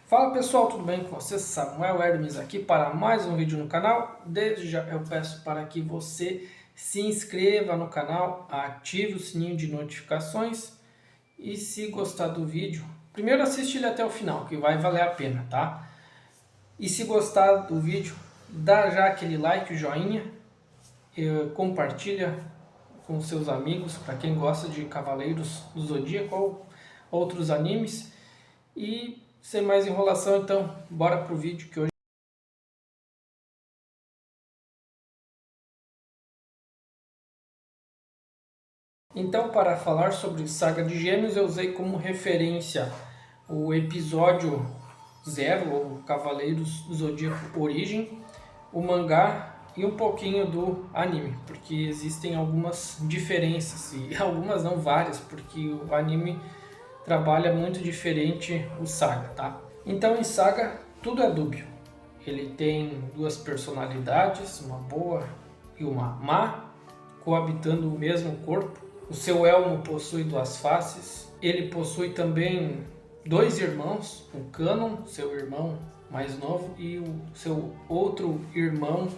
Fala pessoal, tudo bem com vocês? Samuel Hermes aqui para mais um vídeo no canal. Desde já eu peço para que você se inscreva no canal, ative o sininho de notificações e se gostar do vídeo, primeiro assiste ele até o final, que vai valer a pena, tá? E se gostar do vídeo, dá já aquele like, joinha, compartilha com seus amigos, para quem gosta de Cavaleiros do Zodíaco ou outros animes. E sem mais enrolação, então, bora pro vídeo que hoje... Então, para falar sobre Saga de Gêmeos, eu usei como referência o episódio 0, ou Cavaleiros do Zodíaco Origem, o mangá e um pouquinho do anime, porque existem algumas diferenças, e algumas não, várias, porque o anime trabalha muito diferente o Saga, tá? Então em Saga tudo é dúbio. Ele tem duas personalidades, uma boa e uma má, coabitando o mesmo corpo. O seu elmo possui duas faces. Ele possui também dois irmãos, o Canon, seu irmão mais novo, e o seu outro irmão,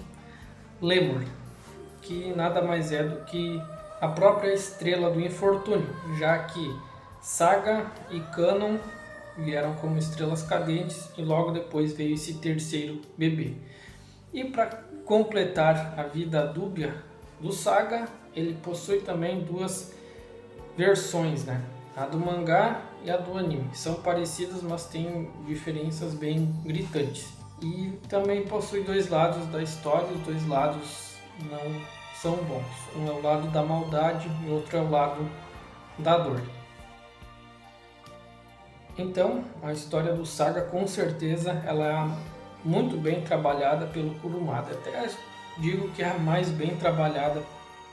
Lemur, que nada mais é do que a própria estrela do infortúnio, já que Saga e Canon vieram como estrelas cadentes e logo depois veio esse terceiro bebê. E para completar a vida dúbia do Saga, ele possui também duas versões, né? A do mangá e a do anime. São parecidas, mas têm diferenças bem gritantes. E também possui dois lados da história, os dois lados não são bons. Um é o lado da maldade e o outro é o lado da dor. Então, a história do Saga, com certeza, ela é muito bem trabalhada pelo Kurumada. Até digo que é a mais bem trabalhada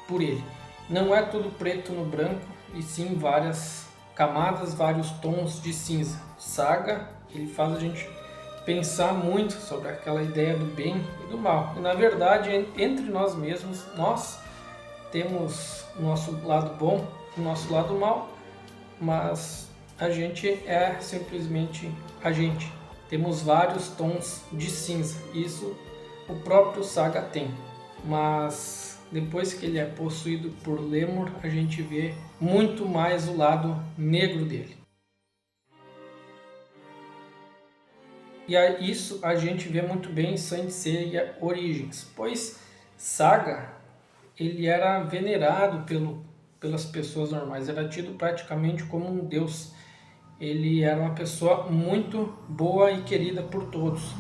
por ele. Não é tudo preto no branco, e sim várias camadas, vários tons de cinza. Saga, ele faz a gente pensar muito sobre aquela ideia do bem e do mal. E na verdade, entre nós mesmos, nós temos o nosso lado bom, o nosso lado mal, mas a gente é simplesmente a gente. Temos vários tons de cinza. Isso o próprio Saga tem. Mas depois que ele é possuído por Lemur, a gente vê muito mais o lado negro dele. E isso a gente vê muito bem em Saint Seiya Origins, pois Saga ele era venerado pelas pessoas normais, era tido praticamente como um deus. Ele era uma pessoa muito boa e querida por todos.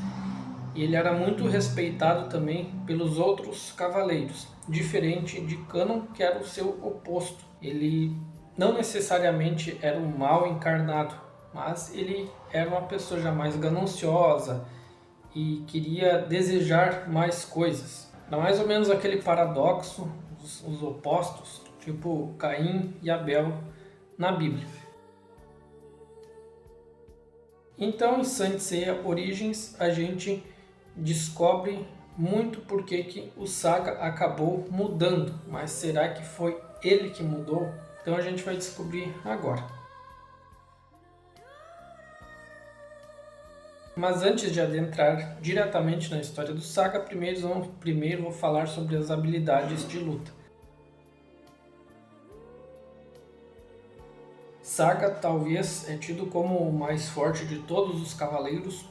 E ele era muito respeitado também pelos outros cavaleiros, diferente de Canon, que era o seu oposto. Ele não necessariamente era um mal encarnado, mas ele era uma pessoa já mais gananciosa e queria desejar mais coisas. Era mais ou menos aquele paradoxo, os opostos, tipo Caim e Abel na Bíblia. Então, em Saint Seiya Origins, a gente descobre muito porque que o Saga acabou mudando. Mas será que foi ele que mudou? Então a gente vai descobrir agora. Mas antes de adentrar diretamente na história do Saga, primeiro vou falar sobre as habilidades de luta. Saga talvez é tido como o mais forte de todos os cavaleiros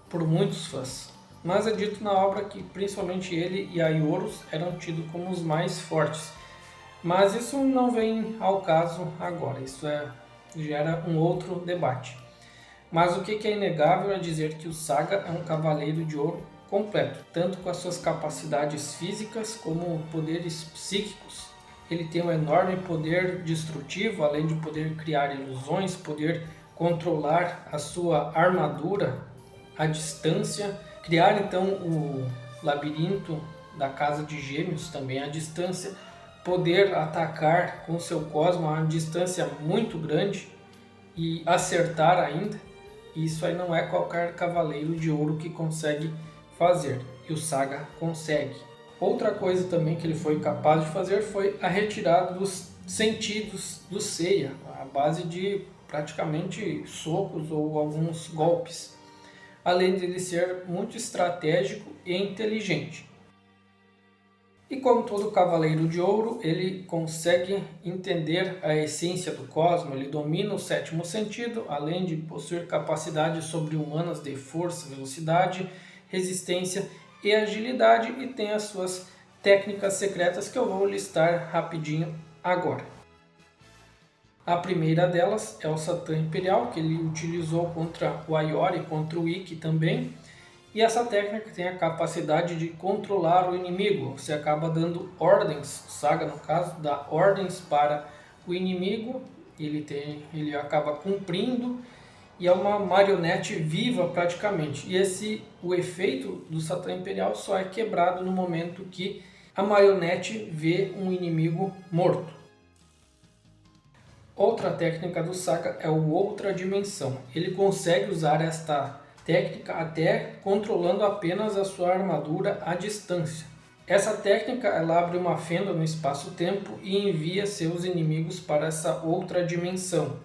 por muitos fãs, mas é dito na obra que principalmente ele e Aiorus eram tidos como os mais fortes. Mas isso não vem ao caso agora, isso gera um outro debate. Mas o que é inegável é dizer que o Saga é um cavaleiro de ouro completo, tanto com as suas capacidades físicas como poderes psíquicos. Ele tem um enorme poder destrutivo, além de poder criar ilusões, poder controlar a sua armadura à distância, criar então o labirinto da Casa de Gêmeos também à distância, poder atacar com seu cosmo a uma distância muito grande e acertar ainda. Isso aí não é qualquer cavaleiro de ouro que consegue fazer, e o Saga consegue. Outra coisa também que ele foi capaz de fazer foi a retirada dos sentidos do Seiya, à base de praticamente socos ou alguns golpes, além de ele ser muito estratégico e inteligente. E como todo Cavaleiro de Ouro, ele consegue entender a essência do cosmos, ele domina o sétimo sentido, além de possuir capacidades sobre-humanas de força, velocidade, resistência e agilidade, e tem as suas técnicas secretas que eu vou listar rapidinho agora. A primeira delas é o Satã Imperial, que ele utilizou contra o Aiori e contra o Ikki também. E essa técnica tem a capacidade de controlar o inimigo. Você acaba dando ordens, o Saga no caso, dá ordens para o inimigo, ele acaba cumprindo, e é uma marionete viva praticamente. E o efeito do Satã Imperial só é quebrado no momento que a marionete vê um inimigo morto. Outra técnica do Saga é o Outra Dimensão. Ele consegue usar esta técnica até controlando apenas a sua armadura à distância. Essa técnica ela abre uma fenda no espaço-tempo e envia seus inimigos para essa outra dimensão.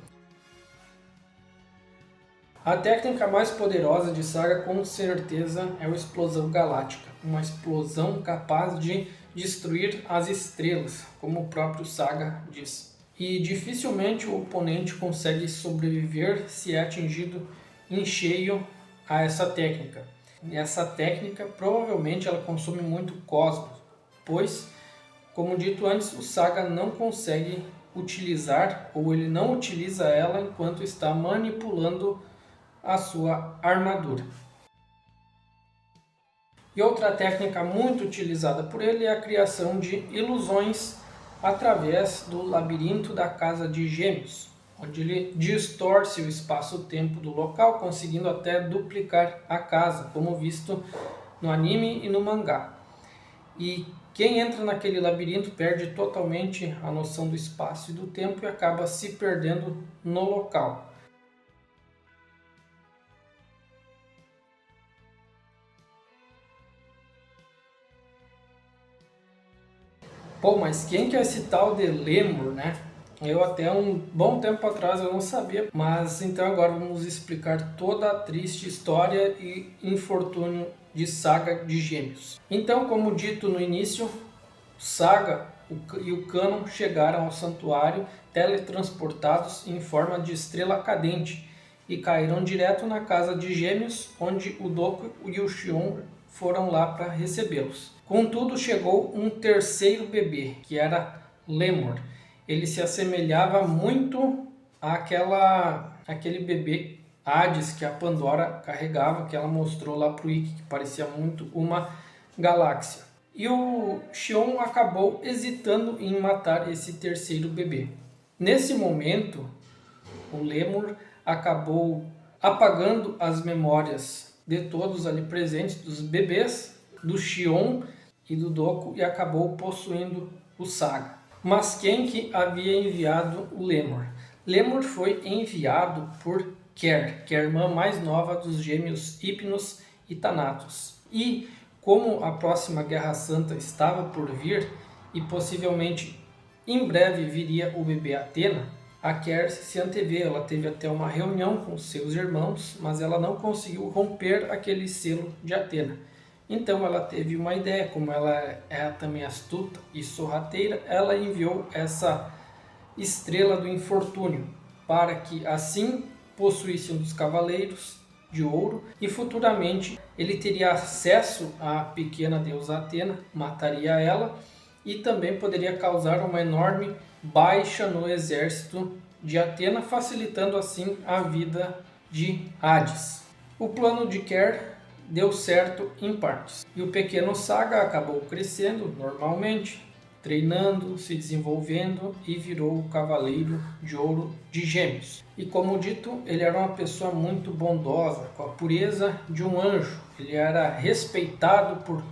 A técnica mais poderosa de Saga com certeza é a Explosão Galáctica, uma explosão capaz de destruir as estrelas, como o próprio Saga diz. E dificilmente o oponente consegue sobreviver se é atingido em cheio a essa técnica. E essa técnica provavelmente ela consome muito cosmos, pois, como dito antes, o Saga não consegue utilizar, ou ele não utiliza ela enquanto está manipulando a sua armadura. E outra técnica muito utilizada por ele é a criação de ilusões através do labirinto da Casa de Gêmeos, onde ele distorce o espaço-tempo do local, conseguindo até duplicar a casa, como visto no anime e no mangá. E quem entra naquele labirinto perde totalmente a noção do espaço e do tempo e acaba se perdendo no local. Pô, mas quem que é esse tal de Lemur, né? Eu até um bom tempo atrás eu não sabia, mas então agora vamos explicar toda a triste história e infortúnio de Saga de Gêmeos. Então, como dito no início, Saga e o Canon chegaram ao santuário teletransportados em forma de estrela cadente e caíram direto na Casa de Gêmeos, onde o Doku e o Shion foram lá para recebê-los. Contudo, chegou um terceiro bebê, que era Lemur. Ele se assemelhava muito àquele bebê Hades que a Pandora carregava, que ela mostrou lá para o Ikki, que parecia muito uma galáxia. E o Shion acabou hesitando em matar esse terceiro bebê. Nesse momento, o Lemur acabou apagando as memórias de todos ali presentes, dos bebês, do Shion e do Doku, e acabou possuindo o Saga. Mas quem que havia enviado o Lemur? Lemur foi enviado por Ker, que é a irmã mais nova dos gêmeos Hypnos e Thanatos. E como a próxima Guerra Santa estava por vir, e possivelmente em breve viria o bebê Athena, a Ker se antevê. Ela teve até uma reunião com seus irmãos, mas ela não conseguiu romper aquele selo de Athena. Então ela teve uma ideia, como ela é também astuta e sorrateira, ela enviou essa estrela do infortúnio, para que assim possuísse um dos cavaleiros de ouro, e futuramente ele teria acesso à pequena deusa Athena, mataria ela, e também poderia causar uma enorme baixa no exército de Athena, facilitando assim a vida de Hades. O plano de Ker deu certo em partes, e o pequeno Saga acabou crescendo normalmente, treinando, se desenvolvendo e virou o Cavaleiro de Ouro de Gêmeos. E como dito, ele era uma pessoa muito bondosa, com a pureza de um anjo. Ele era respeitado por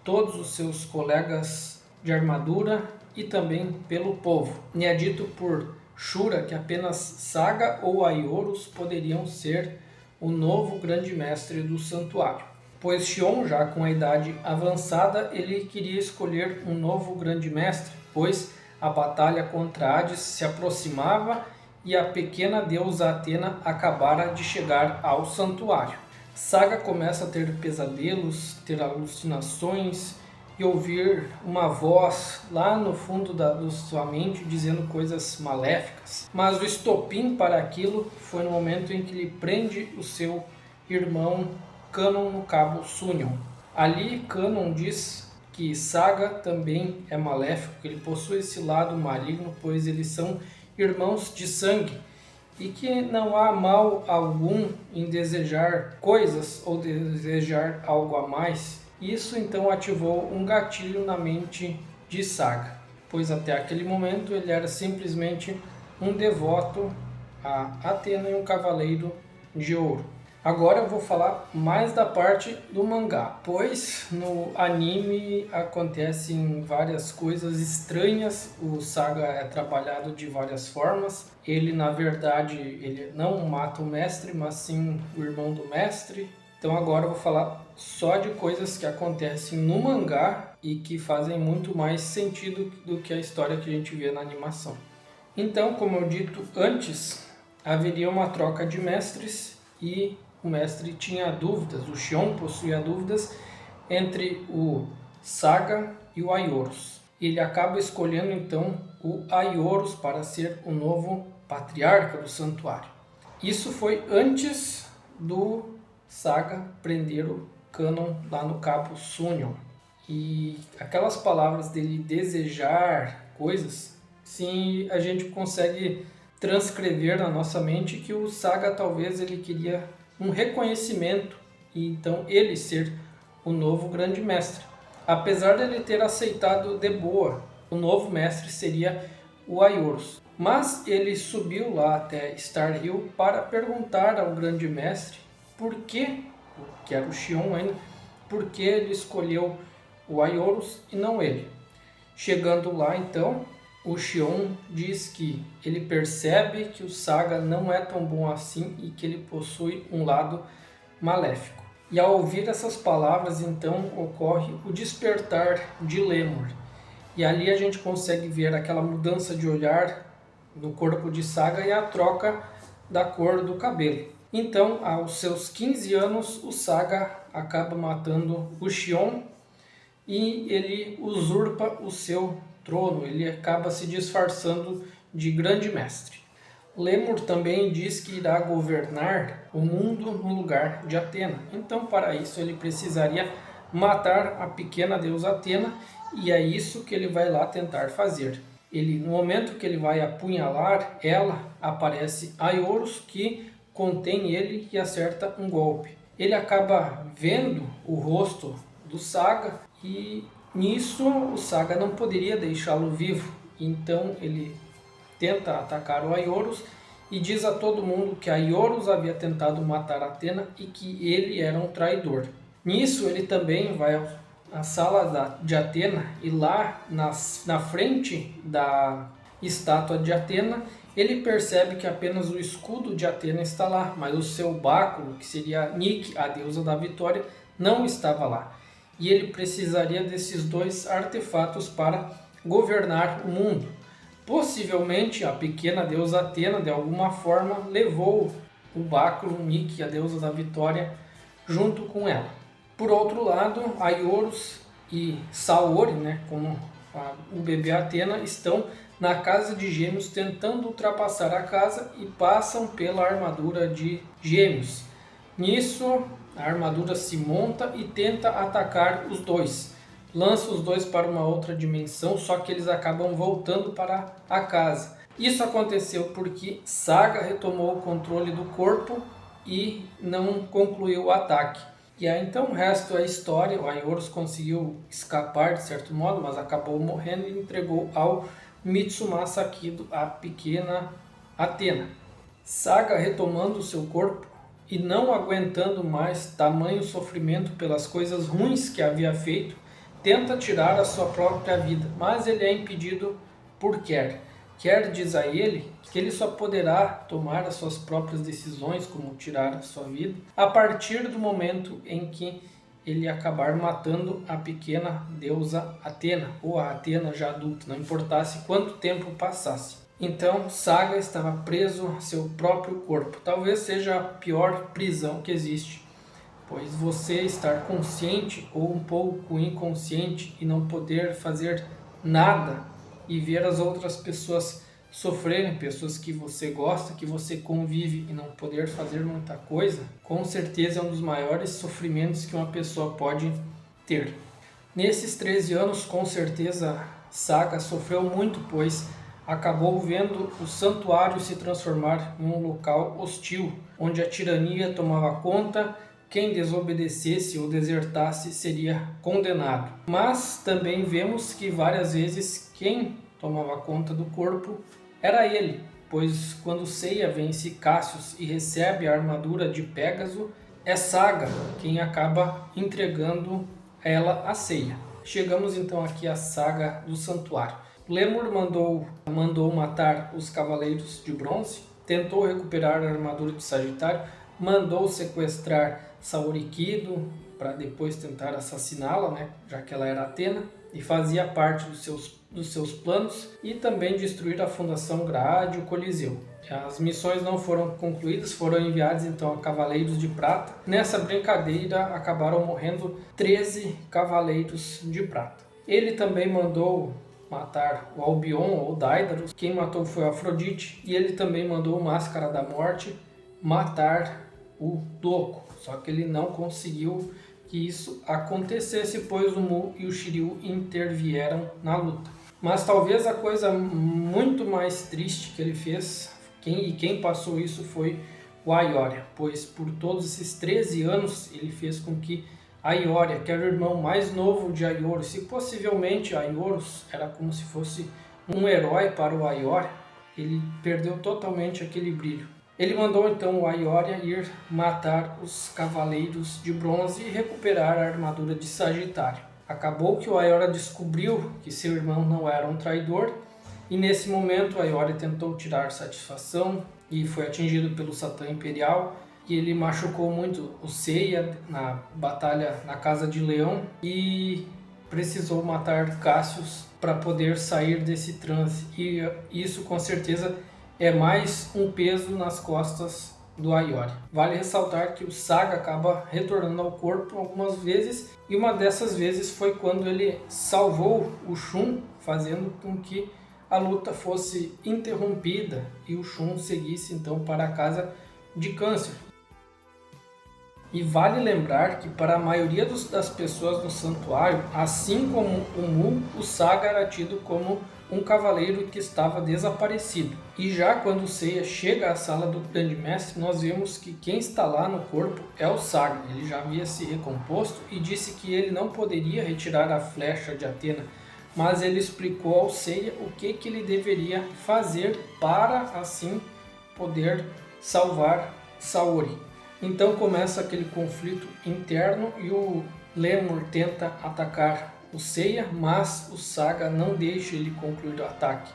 todos os seus colegas de armadura e também pelo povo. E é dito por Shura que apenas Saga ou Aioros poderiam ser o novo grande mestre do santuário. pois Xion, já com a idade avançada, ele queria escolher um novo grande mestre, pois a batalha contra Hades se aproximava e a pequena deusa Atena acabara de chegar ao santuário. Saga começa a ter pesadelos, ter alucinações e ouvir uma voz lá no fundo da sua mente dizendo coisas maléficas. Mas o estopim para aquilo foi no momento em que ele prende o seu irmão Canon no cabo Sunion. Ali Canon diz que Saga também é maléfico, que ele possui esse lado maligno, pois eles são irmãos de sangue e que não há mal algum em desejar coisas ou desejar algo a mais. Isso então ativou um gatilho na mente de Saga, pois até aquele momento ele era simplesmente um devoto a Atena e um cavaleiro de ouro. Agora eu vou falar mais da parte do mangá, pois no anime acontecem várias coisas estranhas, o Saga é trabalhado de várias formas. Ele, na verdade, ele não mata o mestre, mas sim o irmão do mestre. Então agora eu vou falar só de coisas que acontecem no mangá e que fazem muito mais sentido do que a história que a gente vê na animação. Então, como eu dito antes, haveria uma troca de mestres e o mestre tinha dúvidas, o Xion possuía dúvidas entre o Saga e o Aioros. Ele acaba escolhendo então o Aioros para ser o novo patriarca do santuário. Isso foi antes do Saga prender o Canon lá no cabo Sunion. E aquelas palavras dele desejar coisas, sim, a gente consegue transcrever na nossa mente que o Saga talvez ele queria um reconhecimento e então ele ser o novo grande mestre. Apesar de ele ter aceitado de boa, o novo mestre seria o Aioros. Mas ele subiu lá até Star Hill para perguntar ao grande mestre por que era o Xion ainda, por que ele escolheu o Aioros e não ele. Chegando lá então, o Xion diz que ele percebe que o Saga não é tão bom assim e que ele possui um lado maléfico. E ao ouvir essas palavras, então, ocorre o despertar de Lemur. E ali a gente consegue ver aquela mudança de olhar no corpo de Saga e a troca da cor do cabelo. Então, aos seus 15 anos, o Saga acaba matando o Xion e ele usurpa o seu trono, ele acaba se disfarçando de grande mestre. Lemur também diz que irá governar o mundo no lugar de Atena. Então, para isso, ele precisaria matar a pequena deusa Atena e é isso que ele vai lá tentar fazer. No momento que ele vai apunhalar ela, aparece Aioros que contém ele e acerta um golpe. Ele acaba vendo o rosto do Saga e nisso o Saga não poderia deixá-lo vivo, então ele tenta atacar o Aioros e diz a todo mundo que Aioros havia tentado matar Atena e que ele era um traidor. Nisso ele também vai à sala de Atena e lá na frente da estátua de Atena ele percebe que apenas o escudo de Atena está lá, mas o seu báculo, que seria Nike, a deusa da vitória, não estava lá. E ele precisaria desses dois artefatos para governar o mundo. Possivelmente a pequena deusa Atena, de alguma forma, levou o báculo Nike, a deusa da vitória, junto com ela. Por outro lado, Aioros e Saori, como o bebê Atena, estão na casa de Gêmeos tentando ultrapassar a casa e passam pela armadura de Gêmeos. Nisso, a armadura se monta e tenta atacar os dois. Lança os dois para uma outra dimensão, só que eles acabam voltando para a casa. Isso aconteceu porque Saga retomou o controle do corpo e não concluiu o ataque. E aí então o resto é história. O Aioros conseguiu escapar de certo modo, mas acabou morrendo e entregou ao Mitsumasa Kido, a pequena Atena. Saga, retomando o seu corpo e não aguentando mais tamanho sofrimento pelas coisas ruins que havia feito, tenta tirar a sua própria vida, mas ele é impedido por Ker. Ker diz a ele que ele só poderá tomar as suas próprias decisões, como tirar a sua vida, a partir do momento em que ele acabar matando a pequena deusa Atena, ou a Atena já adulta, não importasse quanto tempo passasse. Então Saga estava preso a seu próprio corpo. Talvez seja a pior prisão que existe, pois você estar consciente ou um pouco inconsciente e não poder fazer nada e ver as outras pessoas sofrerem, pessoas que você gosta, que você convive e não poder fazer muita coisa, com certeza é um dos maiores sofrimentos que uma pessoa pode ter. Nesses 13 anos, com certeza, Saga sofreu muito, pois acabou vendo o santuário se transformar em um local hostil, onde a tirania tomava conta. Quem desobedecesse ou desertasse seria condenado. Mas também vemos que várias vezes quem tomava conta do corpo era ele, pois quando Ceia vence Cássius e recebe a armadura de Pégaso, é Saga quem acaba entregando ela a Ceia. Chegamos então aqui à saga do santuário. Lemur mandou matar os cavaleiros de bronze, tentou recuperar a armadura de Sagitário, mandou sequestrar Saurikido para depois tentar assassiná-la, né, já que ela era Atena, e fazia parte dos seus planos, e também destruir a Fundação Graade e o Coliseu. As missões não foram concluídas, foram enviados então a Cavaleiros de Prata. Nessa brincadeira acabaram morrendo 13 Cavaleiros de Prata. Ele também mandou matar o Albion ou Daedalus, quem matou foi Afrodite, e ele também mandou o Máscara da Morte matar o Doco, só que ele não conseguiu que isso acontecesse, pois o Mu e o Shiryu intervieram na luta. Mas talvez a coisa muito mais triste que ele fez, quem passou isso foi o Aioria, pois por todos esses 13 anos ele fez com que Aioria, que era o irmão mais novo de Aiorus, e possivelmente Aiorus era como se fosse um herói para o Aioria, ele perdeu totalmente aquele brilho. Ele mandou então o Aioria ir matar os Cavaleiros de Bronze e recuperar a armadura de Sagitário. Acabou que o Aioria descobriu que seu irmão não era um traidor, e nesse momento o Aioria tentou tirar satisfação e foi atingido pelo Satã Imperial, que ele machucou muito o Seiya na batalha na Casa de Leão e precisou matar Cássius para poder sair desse transe, e isso com certeza é mais um peso nas costas do Aioria. Vale ressaltar que o Saga acaba retornando ao corpo algumas vezes, e uma dessas vezes foi quando ele salvou o Shun, fazendo com que a luta fosse interrompida e o Shun seguisse então para a casa de Câncer. E vale lembrar que para a maioria das pessoas no santuário, assim como o Mu, o Saga era tido como um cavaleiro que estava desaparecido. E já quando Seiya chega à sala do Grande Mestre, nós vemos que quem está lá no corpo é o Saga. Ele já havia se recomposto e disse que ele não poderia retirar a flecha de Atena, mas ele explicou ao Seiya o que ele deveria fazer para assim poder salvar Saori. Então começa aquele conflito interno e o Lemur tenta atacar o Seiya, mas o Saga não deixa ele concluir o ataque.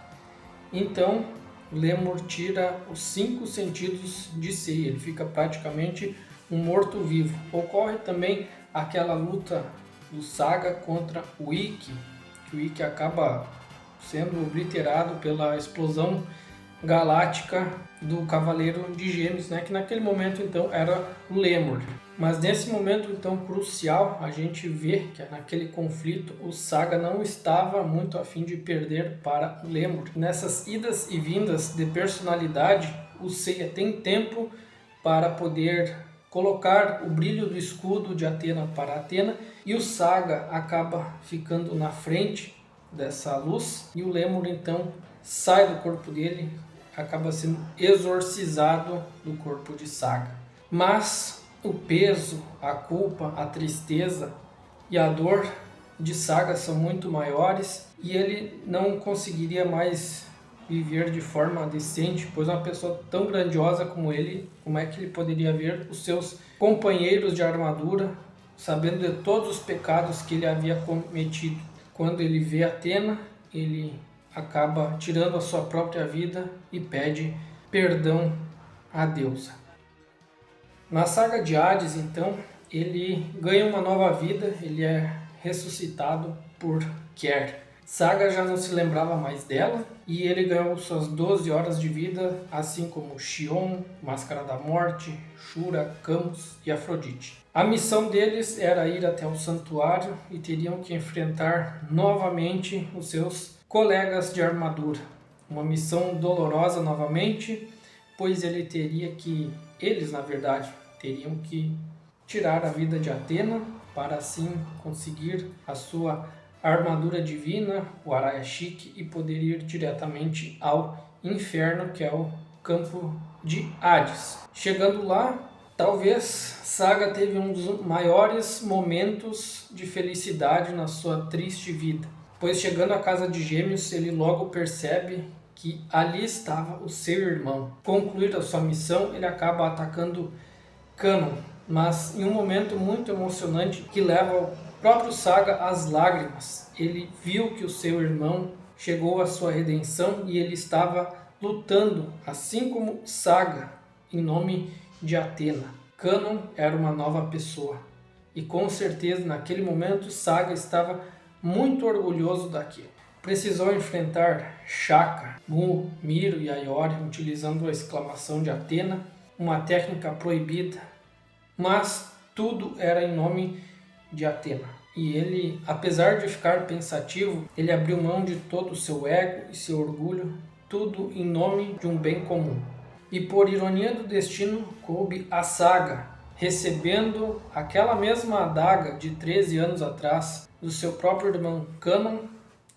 Então Lemur tira os 5 sentidos de Seiya, ele fica praticamente um morto-vivo. Ocorre também aquela luta do Saga contra o Ikki, que o Ikki acaba sendo obliterado pela explosão galáctica do Cavaleiro de Gêmeos, né? Que naquele momento então era o Lemur. Mas nesse momento então crucial, a gente vê que naquele conflito o Saga não estava muito afim de perder para o Lemur. Nessas idas e vindas de personalidade, o Seiya tem tempo para poder colocar o brilho do escudo de Atena para Atena, e o Saga acaba ficando na frente dessa luz, e o Lemur então sai do corpo dele, acaba sendo exorcizado do corpo de Saga. Mas o peso, a culpa, a tristeza e a dor de Saga são muito maiores, e ele não conseguiria mais viver de forma decente, pois uma pessoa tão grandiosa como ele, como é que ele poderia ver os seus companheiros de armadura, sabendo de todos os pecados que ele havia cometido? Quando ele vê Atena, ele acaba tirando a sua própria vida e pede perdão à deusa. Na saga de Hades, então, ele ganha uma nova vida, ele é ressuscitado por Ker. Saga já não se lembrava mais dela e ele ganhou suas 12 horas de vida, assim como Xion, Máscara da Morte, Shura, Camus e Afrodite. A missão deles era ir até o santuário e teriam que enfrentar novamente os seus colegas de armadura. Uma missão dolorosa novamente, pois eles na verdade teriam que tirar a vida de Atena para assim conseguir a sua armadura divina, o Araya-Shik, e poder ir diretamente ao inferno, que é o campo de Hades. Chegando lá, talvez Saga teve um dos maiores momentos de felicidade na sua triste vida, pois chegando à casa de Gêmeos, ele logo percebe que ali estava o seu irmão. Concluída a sua missão, ele acaba atacando Canon, mas em um momento muito emocionante que leva o próprio Saga às lágrimas. Ele viu que o seu irmão chegou à sua redenção e ele estava lutando, assim como Saga, em nome de Atena. Canon era uma nova pessoa e com certeza naquele momento Saga estava muito orgulhoso daquilo. Precisou enfrentar Shaka, Mu, Miro e Iori utilizando a exclamação de Atena, uma técnica proibida, mas tudo era em nome de Atena. E ele, apesar de ficar pensativo, ele abriu mão de todo o seu ego e seu orgulho, tudo em nome de um bem comum. E por ironia do destino, coube a Saga, recebendo aquela mesma adaga de 13 anos atrás do seu próprio irmão Canon,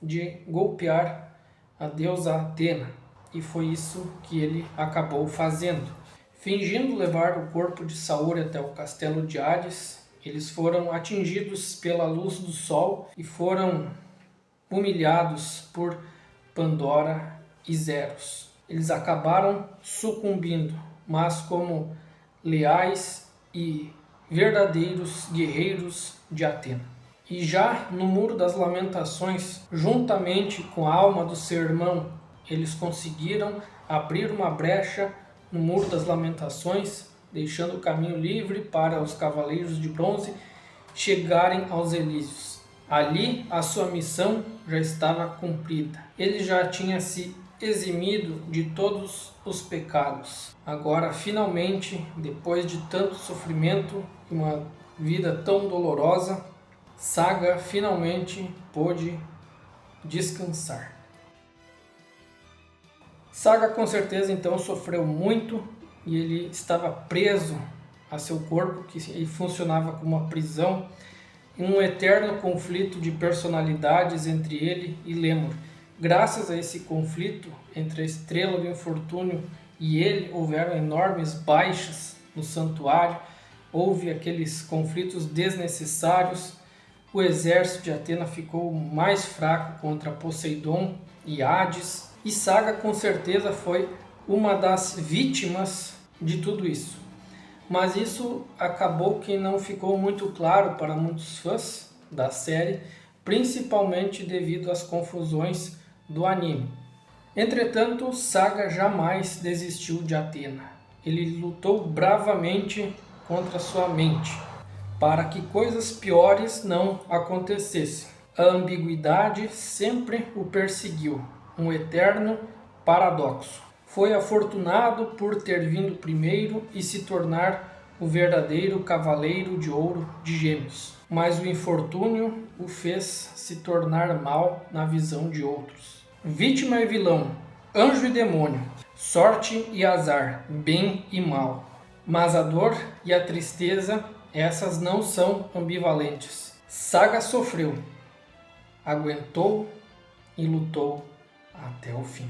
de golpear a deusa Atena. E foi isso que ele acabou fazendo. Fingindo levar o corpo de Saori até o castelo de Hades, eles foram atingidos pela luz do sol e foram humilhados por Pandora e Zeros. Eles acabaram sucumbindo, mas como leais e verdadeiros guerreiros de Atena. E já no Muro das Lamentações, juntamente com a alma do seu irmão, eles conseguiram abrir uma brecha no Muro das Lamentações, deixando o caminho livre para os Cavaleiros de Bronze chegarem aos Elísios. Ali, a sua missão já estava cumprida. Ele já tinha se eximido de todos os pecados. Agora, finalmente, depois de tanto sofrimento e uma vida tão dolorosa, Saga finalmente pôde descansar. Saga com certeza então sofreu muito e ele estava preso a seu corpo, que ele funcionava como uma prisão, em um eterno conflito de personalidades entre ele e Lemur. Graças a esse conflito entre a Estrela do Infortúnio e ele, houveram enormes baixas no santuário, houve aqueles conflitos desnecessários, o exército de Atena ficou mais fraco contra Poseidon e Hades, e Saga com certeza foi uma das vítimas de tudo isso. Mas isso acabou que não ficou muito claro para muitos fãs da série, principalmente devido às confusões do anime. Entretanto, Saga jamais desistiu de Atena. Ele lutou bravamente contra sua mente, para que coisas piores não acontecessem. A ambiguidade sempre o perseguiu, um eterno paradoxo. Foi afortunado por ter vindo primeiro e se tornar o verdadeiro Cavaleiro de Ouro de Gêmeos, mas o infortúnio o fez se tornar mal na visão de outros. Vítima e vilão, anjo e demônio, sorte e azar, bem e mal. Mas a dor e a tristeza, essas não são ambivalentes. Saga sofreu, aguentou e lutou até o fim.